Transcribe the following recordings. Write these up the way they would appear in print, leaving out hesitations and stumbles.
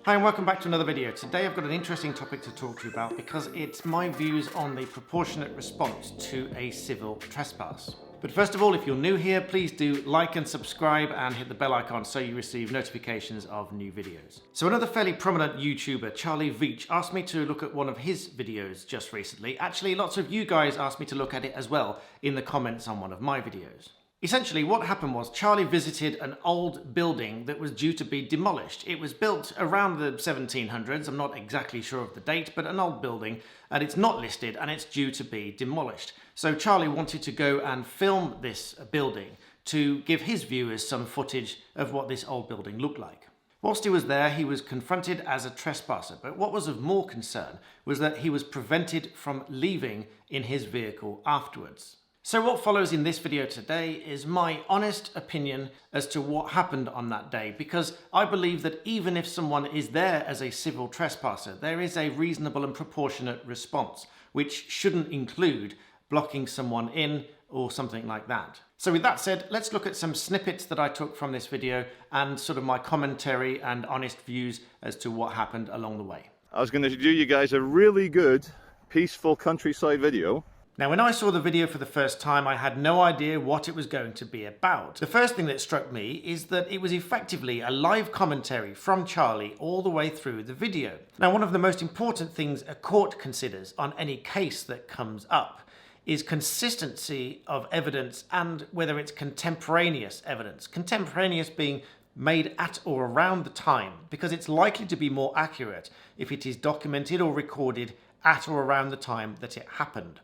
Hi and welcome back to another video. Today I've got an interesting topic to talk to you about because it's my views on the proportionate response to a civil trespass. But first of all, if you're new here, please do like and subscribe and hit the bell icon so you receive notifications of new videos. So another fairly prominent YouTuber, Charlie Veitch, asked me to look at one of his videos just recently. Actually, lots of you guys asked me to look at it as well in the comments on one of my videos. Essentially, what happened was Charlie visited an old building that was due to be demolished. It was built around the 1700s, I'm not exactly sure of the date, but an old building, and it's not listed and it's due to be demolished. So Charlie wanted to go and film this building to give his viewers some footage of what this old building looked like. Whilst he was there, he was confronted as a trespasser, but what was of more concern was that he was prevented from leaving in his vehicle afterwards. So what follows in this video today is my honest opinion as to what happened on that day, because I believe that even if someone is there as a civil trespasser, there is a reasonable and proportionate response, which shouldn't include blocking someone in or something like that. So with that said, let's look at some snippets that I took from this video and sort of my commentary and honest views as to what happened along the way. I was going to do you guys a really good, peaceful countryside video. Now, when I saw the video for the first time, I had no idea what it was going to be about. The first thing that struck me is that it was effectively a live commentary from Charlie all the way through the video. Now, one of the most important things a court considers on any case that comes up is consistency of evidence and whether it's contemporaneous evidence. Contemporaneous being made at or around the time, because it's likely to be more accurate if it is documented or recorded at or around the time that it happened.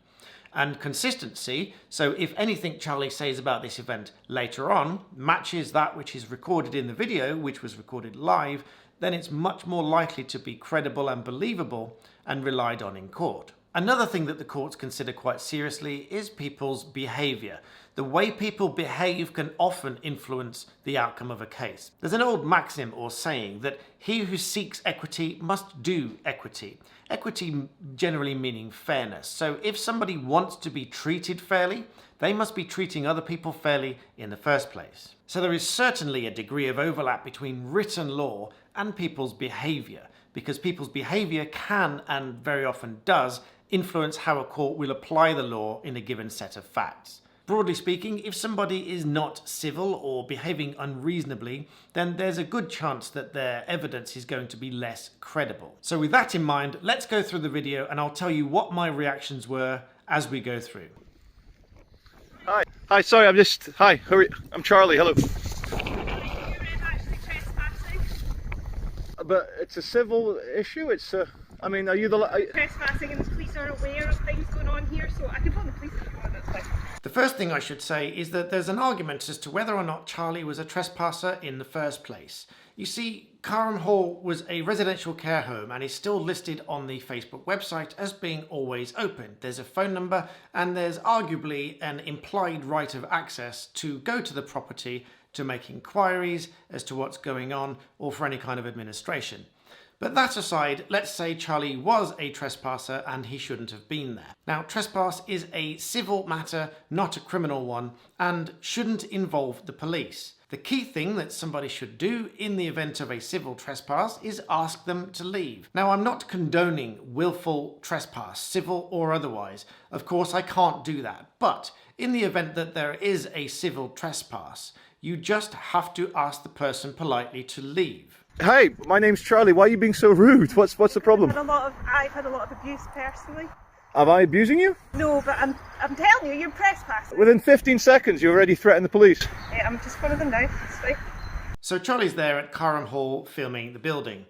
And consistency, so if anything Charlie says about this event later on matches that which is recorded in the video, which was recorded live, then it's much more likely to be credible and believable and relied on in court. Another thing that the courts consider quite seriously is people's behaviour. The way people behave can often influence the outcome of a case. There's an old maxim or saying that he who seeks equity must do equity. Equity generally meaning fairness. So if somebody wants to be treated fairly, they must be treating other people fairly in the first place. So there is certainly a degree of overlap between written law and people's behaviour, because people's behaviour can, and very often does, influence how a court will apply the law in a given set of facts. Broadly speaking, if somebody is not civil or behaving unreasonably, then there's a good chance that their evidence is going to be less credible. So with that in mind, let's go through the video and I'll tell you what my reactions were as we go through. Hi, sorry, hi, I'm Charlie, hello. But it's a civil issue, I mean, are you trespassing, and the police are aware of things going on here, so I can phone the police if you want, that's fine. The first thing I should say is that there's an argument as to whether or not Charlie was a trespasser in the first place. You see, Carham Hall was a residential care home and is still listed on the Facebook website as being always open. There's a phone number and there's arguably an implied right of access to go to the property to make inquiries as to what's going on or for any kind of administration. But that aside, let's say Charlie was a trespasser and he shouldn't have been there. Now, trespass is a civil matter, not a criminal one, and shouldn't involve the police. The key thing that somebody should do in the event of a civil trespass is ask them to leave. Now, I'm not condoning willful trespass, civil or otherwise. Of course, I can't do that. But in the event that there is a civil trespass, you just have to ask the person politely to leave. Hi, my name's Charlie. Why are you being so rude? What's the problem? I've had a lot of abuse personally. Am I abusing you? No, but I'm telling you, you're trespassing. Within 15 seconds, you already threatened the police. Yeah, I'm just one of them now. It's fine. So Charlie's there at Carham Hall filming the building.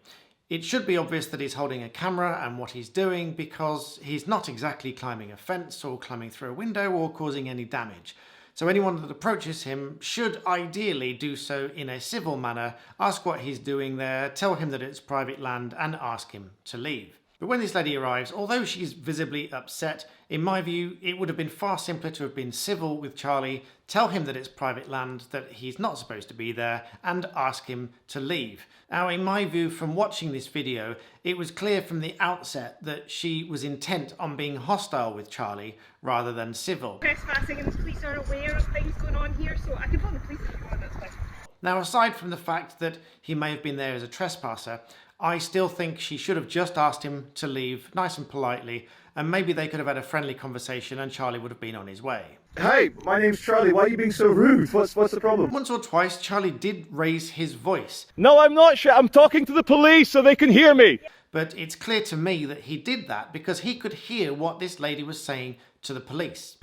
It should be obvious that he's holding a camera and what he's doing, because he's not exactly climbing a fence or climbing through a window or causing any damage. So anyone that approaches him should ideally do so in a civil manner, ask what he's doing there, tell him that it's private land and ask him to leave. But when this lady arrives, although she's visibly upset, in my view, it would have been far simpler to have been civil with Charlie, tell him that it's private land, that he's not supposed to be there, and ask him to leave. Now, in my view, from watching this video, it was clear from the outset that she was intent on being hostile with Charlie rather than civil. Trespassing, and the police are aware of things going on here, so I can phone the police if you want, that's fine. Now, aside from the fact that he may have been there as a trespasser, I still think she should have just asked him to leave nice and politely, and maybe they could have had a friendly conversation and Charlie would have been on his way. Hey, my name's Charlie. Why are you being so rude? What's the problem? Once or twice, Charlie did raise his voice. No, I'm not. I'm talking to the police so they can hear me. But it's clear to me that he did that because he could hear what this lady was saying to the police.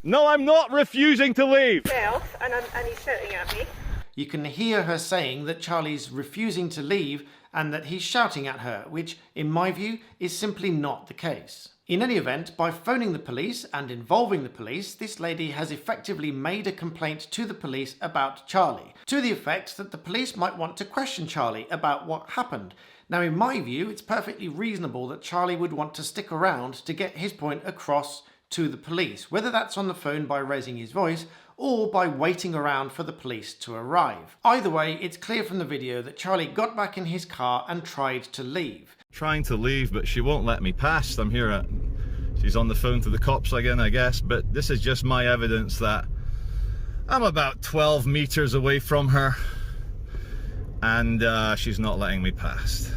No, I'm not refusing to leave. And he's shouting at me. You can hear her saying that Charlie's refusing to leave and that he's shouting at her, which, in my view, is simply not the case. In any event, by phoning the police and involving the police, this lady has effectively made a complaint to the police about Charlie, to the effect that the police might want to question Charlie about what happened. Now, in my view, it's perfectly reasonable that Charlie would want to stick around to get his point across to the police, whether that's on the phone by raising his voice or by waiting around for the police to arrive. Either way, it's clear from the video that Charlie got back in his car and tried to leave. Trying to leave, but she won't let me pass. I'm here at... She's on the phone to the cops again, I guess, but this is just my evidence that I'm about 12 meters away from her and she's not letting me pass.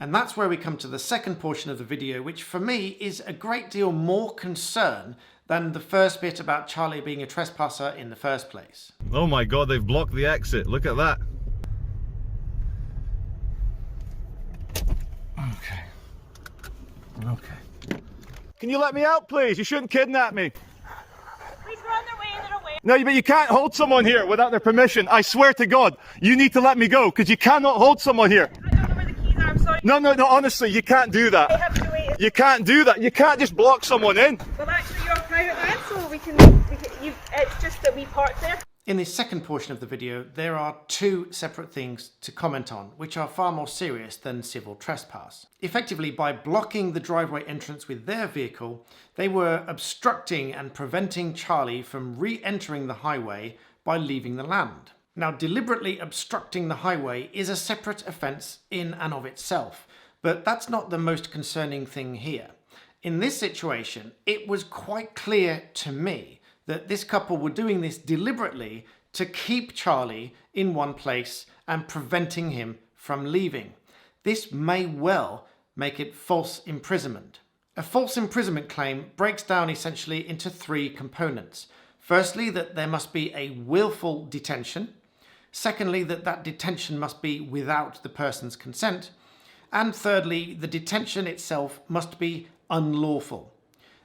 And that's where we come to the second portion of the video, which for me is a great deal more concern than the first bit about Charlie being a trespasser in the first place. Oh my God, they've blocked the exit. Look at that. Okay. Can you let me out, please? You shouldn't kidnap me. Please, we're on their way, they're away. No, but you can't hold someone here without their permission. I swear to God, you need to let me go because you cannot hold someone here. I don't know where the keys are, I'm sorry. No, honestly, you can't do that. I have to wait. You can't do that. You can't just block someone in. Well, actually, you're on private land, so it's just that we parked there. In this second portion of the video, there are two separate things to comment on, which are far more serious than civil trespass. Effectively, by blocking the driveway entrance with their vehicle, they were obstructing and preventing Charlie from re-entering the highway by leaving the land. Now, deliberately obstructing the highway is a separate offence in and of itself, but that's not the most concerning thing here. In this situation, it was quite clear to me that this couple were doing this deliberately to keep Charlie in one place and preventing him from leaving. This may well make it false imprisonment. A false imprisonment claim breaks down essentially into three components. Firstly, that there must be a willful detention. Secondly, that detention must be without the person's consent. And thirdly, the detention itself must be unlawful.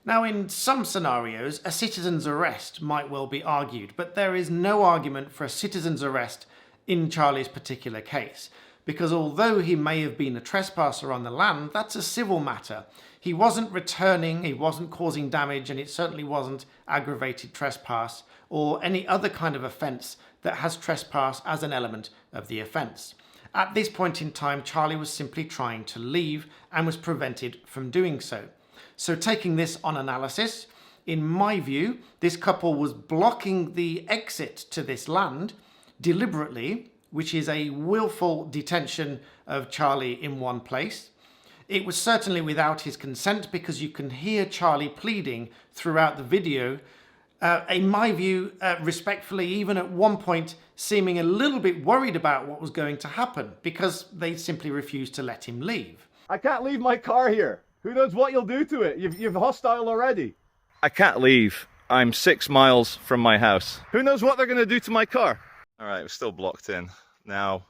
Now, in some scenarios, a citizen's arrest might well be argued, but there is no argument for a citizen's arrest in Charlie's particular case, because although he may have been a trespasser on the land, that's a civil matter. He wasn't returning, he wasn't causing damage, and it certainly wasn't aggravated trespass or any other kind of offence that has trespass as an element of the offence. At this point in time, Charlie was simply trying to leave and was prevented from doing so. So taking this on analysis, in my view, this couple was blocking the exit to this land deliberately, which is a willful detention of Charlie in one place. It was certainly without his consent because you can hear Charlie pleading throughout the video. In my view, respectfully, even at one point seeming a little bit worried about what was going to happen because they simply refused to let him leave. I can't leave my car here. Who knows what you'll do to it? You've hostile already. I can't leave. I'm 6 miles from my house. Who knows what they're going to do to my car? All right, we're still blocked in. Now,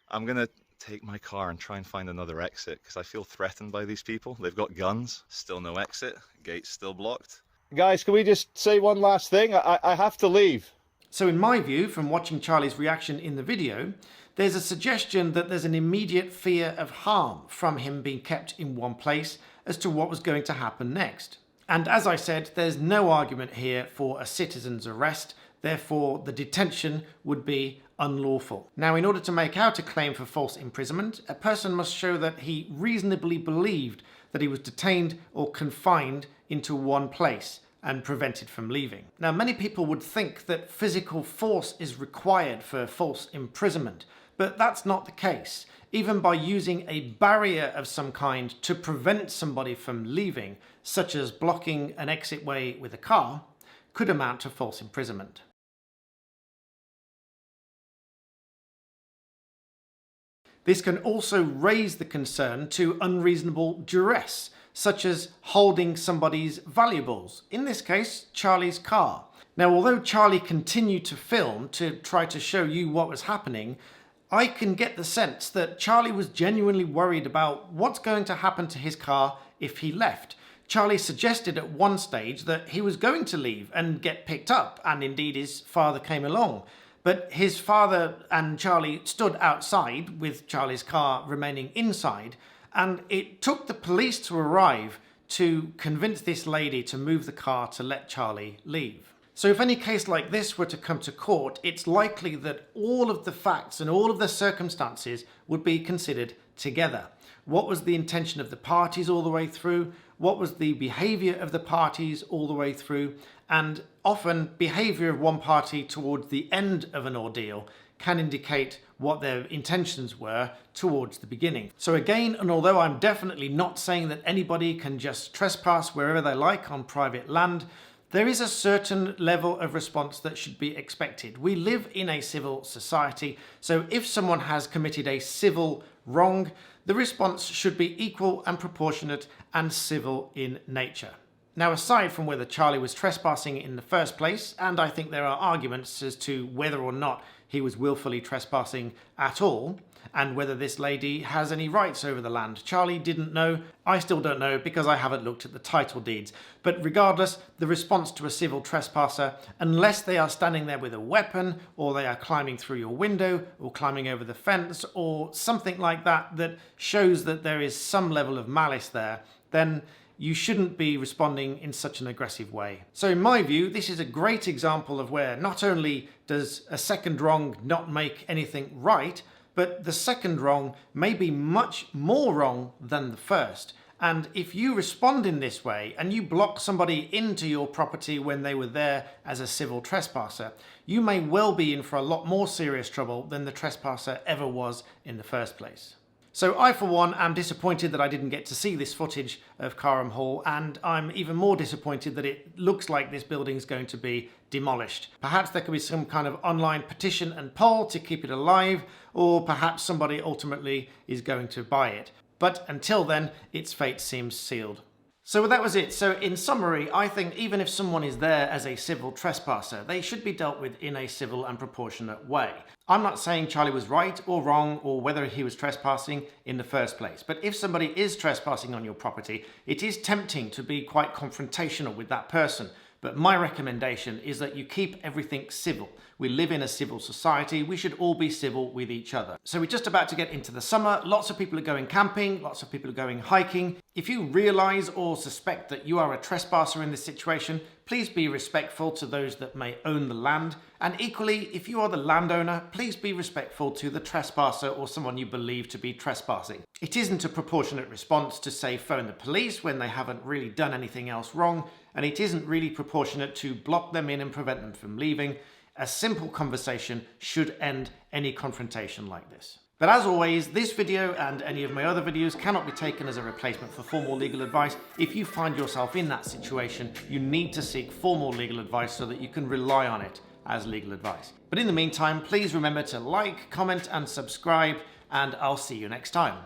I'm going to take my car and try and find another exit because I feel threatened by these people. They've got guns. Still no exit. Gate's still blocked. Guys, can we just say one last thing? I have to leave. So in my view, from watching Charlie's reaction in the video, there's a suggestion that there's an immediate fear of harm from him being kept in one place as to what was going to happen next. And as I said, there's no argument here for a citizen's arrest, therefore the detention would be unlawful. Now, in order to make out a claim for false imprisonment, a person must show that he reasonably believed that he was detained or confined into one place and prevented from leaving. Now, many people would think that physical force is required for false imprisonment, but that's not the case. Even by using a barrier of some kind to prevent somebody from leaving, such as blocking an exitway with a car, could amount to false imprisonment. This can also raise the concern to unreasonable duress, such as holding somebody's valuables, in this case, Charlie's car. Now, although Charlie continued to film to try to show you what was happening, I can get the sense that Charlie was genuinely worried about what's going to happen to his car if he left. Charlie suggested at one stage that he was going to leave and get picked up, and indeed his father came along. But his father and Charlie stood outside with Charlie's car remaining inside, and it took the police to arrive to convince this lady to move the car to let Charlie leave. So if any case like this were to come to court, it's likely that all of the facts and all of the circumstances would be considered together. What was the intention of the parties all the way through? What was the behaviour of the parties all the way through? And often behaviour of one party towards the end of an ordeal can indicate what their intentions were towards the beginning. So again, and although I'm definitely not saying that anybody can just trespass wherever they like on private land, there is a certain level of response that should be expected. We live in a civil society, so if someone has committed a civil wrong, the response should be equal and proportionate and civil in nature. Now, aside from whether Charlie was trespassing in the first place, and I think there are arguments as to whether or not he was willfully trespassing at all, and whether this lady has any rights over the land. Charlie didn't know. I still don't know because I haven't looked at the title deeds. But regardless, the response to a civil trespasser, unless they are standing there with a weapon, or they are climbing through your window, or climbing over the fence, or something like that that shows that there is some level of malice there, then you shouldn't be responding in such an aggressive way. So in my view, this is a great example of where not only does a second wrong not make anything right, but the second wrong may be much more wrong than the first. And if you respond in this way and you block somebody into your property when they were there as a civil trespasser, you may well be in for a lot more serious trouble than the trespasser ever was in the first place. So I, for one, am disappointed that I didn't get to see this footage of Carham Hall, and I'm even more disappointed that it looks like this building is going to be demolished. Perhaps there could be some kind of online petition and poll to keep it alive, or perhaps somebody ultimately is going to buy it. But until then, its fate seems sealed. So that was it. So in summary, I think even if someone is there as a civil trespasser, they should be dealt with in a civil and proportionate way. I'm not saying Charlie was right or wrong or whether he was trespassing in the first place. But if somebody is trespassing on your property, it is tempting to be quite confrontational with that person. But my recommendation is that you keep everything civil. We live in a civil society. We should all be civil with each other. So we're just about to get into the summer. Lots of people are going camping. Lots of people are going hiking. If you realize or suspect that you are a trespasser in this situation, please be respectful to those that may own the land. And equally, if you are the landowner, please be respectful to the trespasser or someone you believe to be trespassing. It isn't a proportionate response to, say, phone the police when they haven't really done anything else wrong, and it isn't really proportionate to block them in and prevent them from leaving. A simple conversation should end any confrontation like this. But as always, this video and any of my other videos cannot be taken as a replacement for formal legal advice. If you find yourself in that situation, you need to seek formal legal advice so that you can rely on it as legal advice. But in the meantime, please remember to like, comment and subscribe, and I'll see you next time.